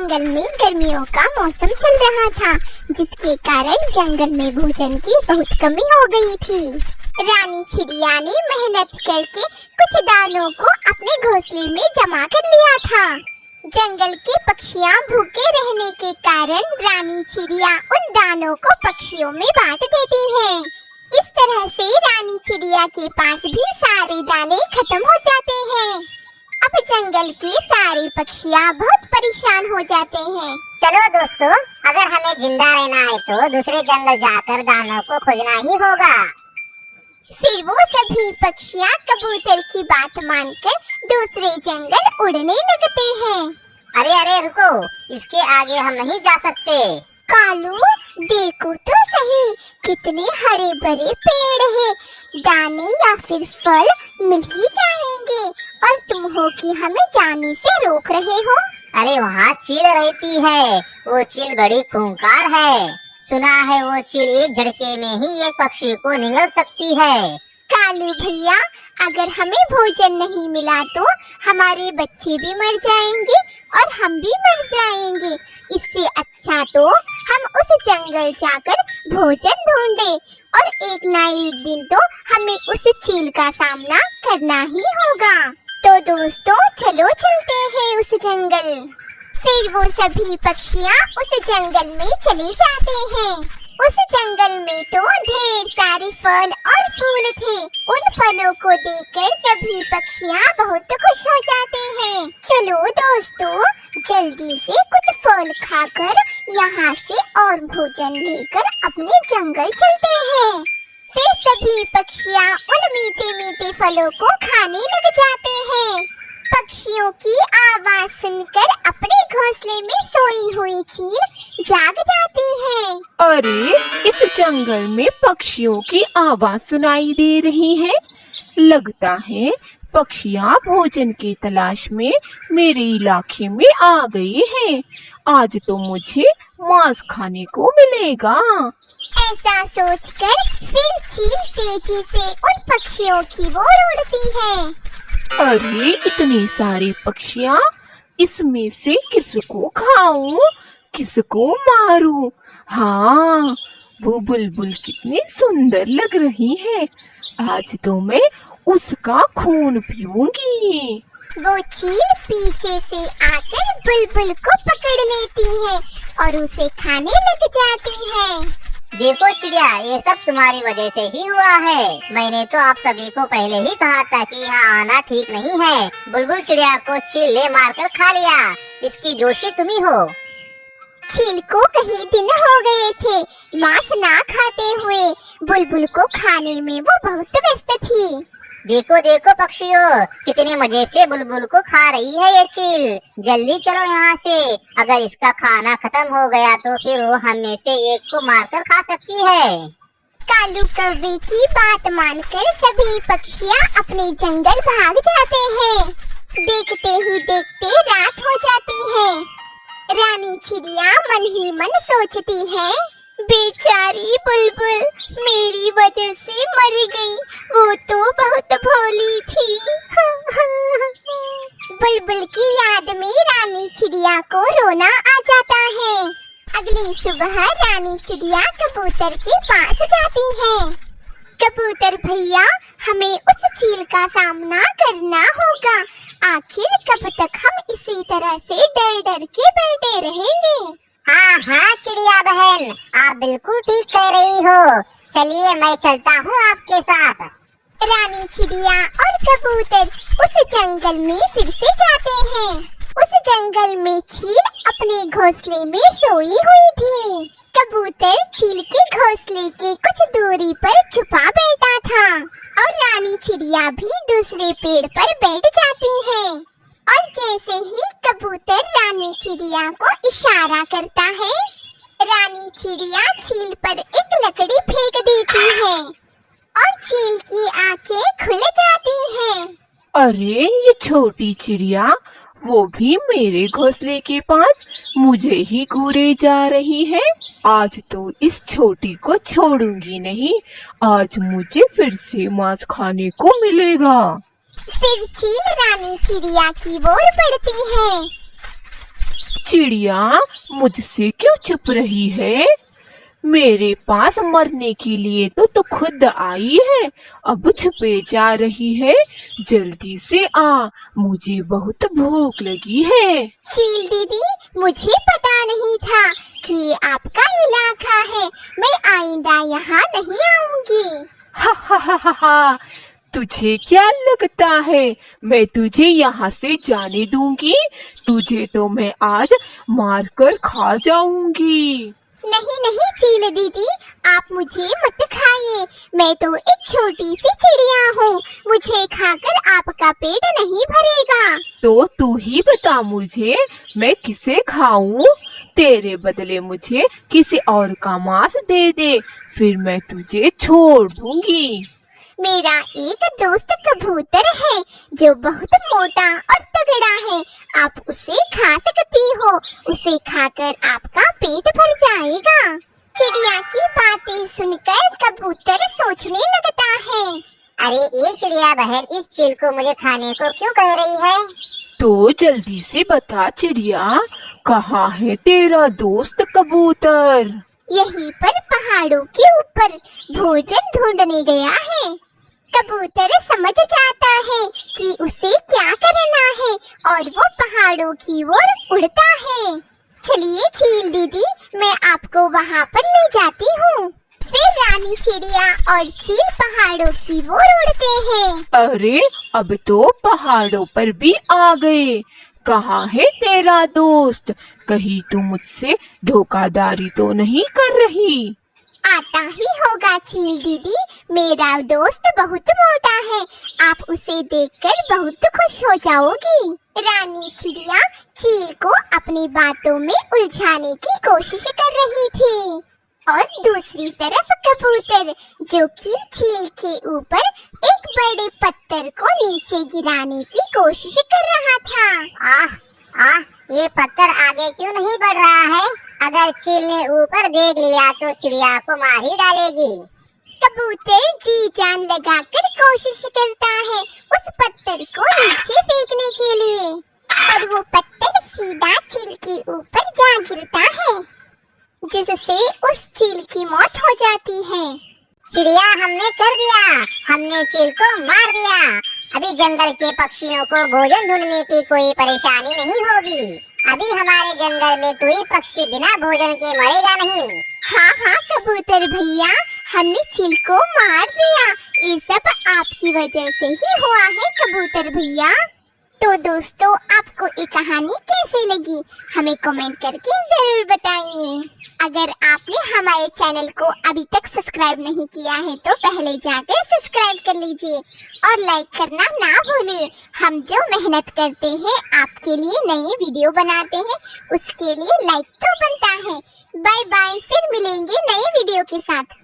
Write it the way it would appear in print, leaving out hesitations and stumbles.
जंगल में गर्मियों का मौसम चल रहा था, जिसके कारण जंगल में भोजन की बहुत कमी हो गई थी। रानी चिड़िया ने मेहनत करके कुछ दानों को अपने घोंसले में जमा कर लिया था। जंगल के पक्षियाँ भूखे रहने के कारण रानी चिड़िया उन दानों को पक्षियों में बांट देती है। इस तरह से रानी चिड़िया के पास भी सारे दाने खत्म हो जाते हैं। अब जंगल के सारे पक्षियाँ बहुत परेशान हो जाते हैं। चलो दोस्तों, अगर हमें जिंदा रहना है तो दूसरे जंगल जाकर दानों को खोजना ही होगा। फिर वो सभी पक्षियाँ कबूतर की बात मानकर दूसरे जंगल उड़ने लगते हैं। अरे अरे रुको, इसके आगे हम नहीं जा सकते। कालू, देखो तो सही, कितने हरे भरे पेड़ हैं। दाने या फिर फल मिल ही जाएंगे और तुम हो कि हमें जाने से रोक रहे हो। अरे वहाँ चील रहती है, वो चील बड़ी खूंखार है। सुना है वो चील एक झटके में ही एक पक्षी को निगल सकती है। कालू भैया, अगर हमें भोजन नहीं मिला तो हमारे बच्चे भी मर जाएंगे और हम भी मर जाएंगे। इससे अच्छा तो हम उस जंगल जाकर भोजन ढूंढे और एक ना एक दिन तो हमें उस चील का सामना करना ही होगा। तो दोस्तों, चलो चलते हैं उस जंगल। फिर वो सभी पक्षियाँ उस जंगल में चले जाते हैं। उस जंगल में तो ढेर सारे फल और फूल थे। उन फलों को देखकर सभी पक्षियाँ बहुत खुश हो जाते हैं। चलो दोस्तों, जल्दी से कुछ फल खाकर यहाँ से और भोजन लेकर अपने जंगल चलते हैं। फिर सभी पक्षियाँ उन मीठे मीठे फलों को खाने लग जाते हैं। पक्षियों की आवाज सुनकर अपने घोंसले में सोई हुई चील जाग जाती है। अरे, इस जंगल में पक्षियों की आवाज सुनाई दे रही है। लगता है पक्षियाँ भोजन की तलाश में मेरे इलाके में आ गई हैं। आज तो मुझे मांस खाने को मिलेगा। ऐसा सोचकर फिर चील तेजी से उन पक्षियों की ओर उड़ती है। अरे, इतनी सारी पक्षियाँ, इसमें से किसको खाऊं, किसको मारूं? हाँ, वो बुलबुल कितनी सुंदर लग रही है। आज तो मैं उसका खून पीऊंगी। वो चील पीछे से आकर बुलबुल को पकड़ लेती है और उसे खाने लग जाती है। देखो चिड़िया, ये सब तुम्हारी वजह से ही हुआ है। मैंने तो आप सभी को पहले ही कहा था कि यहाँ आना ठीक नहीं है। बुलबुल चिड़िया को चील ले मारकर खा लिया, इसकी दोषी तुम ही हो। चील को कई दिन हो गए थे मांस ना खाते हुए। बुलबुल को खाने में वो बहुत व्यस्त थी। देखो देखो पक्षियों, कितने मजे से बुलबुल को खा रही है ये चील। जल्दी चलो यहाँ से, अगर इसका खाना खत्म हो गया तो फिर वो हम में से एक को मारकर खा सकती है। कालू कौवे की बात मानकर सभी पक्षियाँ अपने जंगल भाग जाते हैं। देखते ही देखते रात हो जाती है। रानी चिड़िया मन ही मन सोचती है, बेचारी बुलबुल मेरी वजह से मर गई, वो तो बहुत भोली थी। बुलबुल की याद में रानी चिड़िया को रोना आ जाता है। अगली सुबह रानी चिड़िया कबूतर के पास जाती है। कबूतर भैया, हमें उस चील का सामना करना होगा। आखिर कब तक हम इसी तरह से डर डर के बैठे रहेंगे? हाँ हाँ चिड़िया बहन, आप बिल्कुल ठीक कह रही हो। चलिए मैं चलता हूँ आपके साथ। रानी चिड़िया और कबूतर उस जंगल में फिर से जाते हैं। उस जंगल में चील अपने घोंसले में सोई हुई थी। कबूतर चील के घोंसले के कुछ दूरी पर छुपा बैठा था और रानी चिड़िया भी दूसरे पेड़ पर बैठ जाती है। और जैसे ही कबूतर रानी चिड़िया को इशारा करता है, रानी चिड़िया चील पर एक लकड़ी फेंक देती है और चील की आंखें खुल जाती हैं। अरे, ये छोटी चिड़िया वो भी मेरे घोंसले के पास मुझे ही घूरे जा रही है। आज तो इस छोटी को छोड़ूंगी नहीं। आज मुझे फिर से मांस खाने को मिलेगा। फिर चील रानी चिड़िया की ओर बढ़ती है। चिड़िया मुझसे क्यों चुप रही है? मेरे पास मरने के लिए तो खुद आई है, अब छुपे जा रही है। जल्दी से आ, मुझे बहुत भूख लगी है। चील दीदी, मुझे पता नहीं था कि ये आपका इलाका है। मैं आइंदा यहाँ नहीं आऊंगी। हा हा हा हा हा, तुझे क्या लगता है मैं तुझे यहाँ से जाने दूंगी? तुझे तो मैं आज मारकर खा जाऊंगी। नहीं नहीं चील दीदी, आप मुझे मत खाइए। मैं तो एक छोटी सी चिड़िया हूँ, मुझे खाकर आपका पेट नहीं भरेगा। तो तू ही बता मुझे, मैं किसे खाऊं? तेरे बदले मुझे किसी और का मांस दे दे, फिर मैं तुझे छोड़ दूंगी। मेरा एक दोस्त कबूतर है जो बहुत मोटा और तगड़ा है। आप उसे खा सकती हो, उसे खाकर आपका पेट भर जाएगा। चिड़िया की बातें सुनकर कबूतर सोचने लगता है। अरे ये चिड़िया बहन इस चील को मुझे खाने को क्यों कह रही है? तो जल्दी से बता चिड़िया, कहाँ है तेरा दोस्त कबूतर? यहीं पर पहाड़ों के ऊपर भोजन ढूंढने गया है। कबूतर समझ जाता है कि उसे क्या करना है और वो पहाड़ों की ओर उड़ता है। चलिए चील दीदी, मैं आपको वहाँ पर ले जाती हूँ। फिर रानी चिड़िया और चील पहाड़ों की ओर उड़ते हैं। अरे अब तो पहाड़ों पर भी आ गए। कहाँ है तेरा दोस्त? कहीं तू मुझसे धोखाधड़ी तो नहीं कर रही? आता ही होगा चील दीदी, मेरा दोस्त बहुत मोटा है। आप उसे देखकर बहुत खुश हो जाओगी। रानी चिड़िया चील को अपनी बातों में उलझाने की कोशिश कर रही थी और दूसरी तरफ कबूतर जो कि चील के ऊपर एक बड़े पत्थर को नीचे गिराने की कोशिश कर रहा था। आह, ये पत्थर आगे क्यों नहीं बढ़ रहा है? अगर चील ने ऊपर देख लिया तो चिड़िया को मार ही डालेगी। कबूतर जी जान लगाकर कोशिश करता है उस पत्थर को नीचे फेंकने के लिए और वो पत्थर सीधा चील के ऊपर जा गिरता है, जिससे उस चील की मौत हो जाती है। चिड़िया हमने कर दिया, हमने चील को मार दिया। अभी जंगल के पक्षियों को भोजन ढूंढने की कोई परेशानी नहीं होगी। अभी हमारे जंगल में कोई पक्षी बिना भोजन के मरेगा नहीं। हाँ हाँ कबूतर भैया, हमने चील को मार दिया। ये सब आपकी वजह से ही हुआ है कबूतर भैया। तो दोस्तों, आपको ये कहानी कैसे लगी हमें कमेंट करके जरूर बताइए। अगर आपने हमारे चैनल को अभी तक सब्सक्राइब नहीं किया है तो पहले जाकर सब्सक्राइब कर लीजिए और लाइक करना ना भूलिए। हम जो मेहनत करते हैं आपके लिए नई वीडियो बनाते हैं, उसके लिए लाइक तो बनता है। बाय बाय, फिर मिलेंगे नई वीडियो के साथ।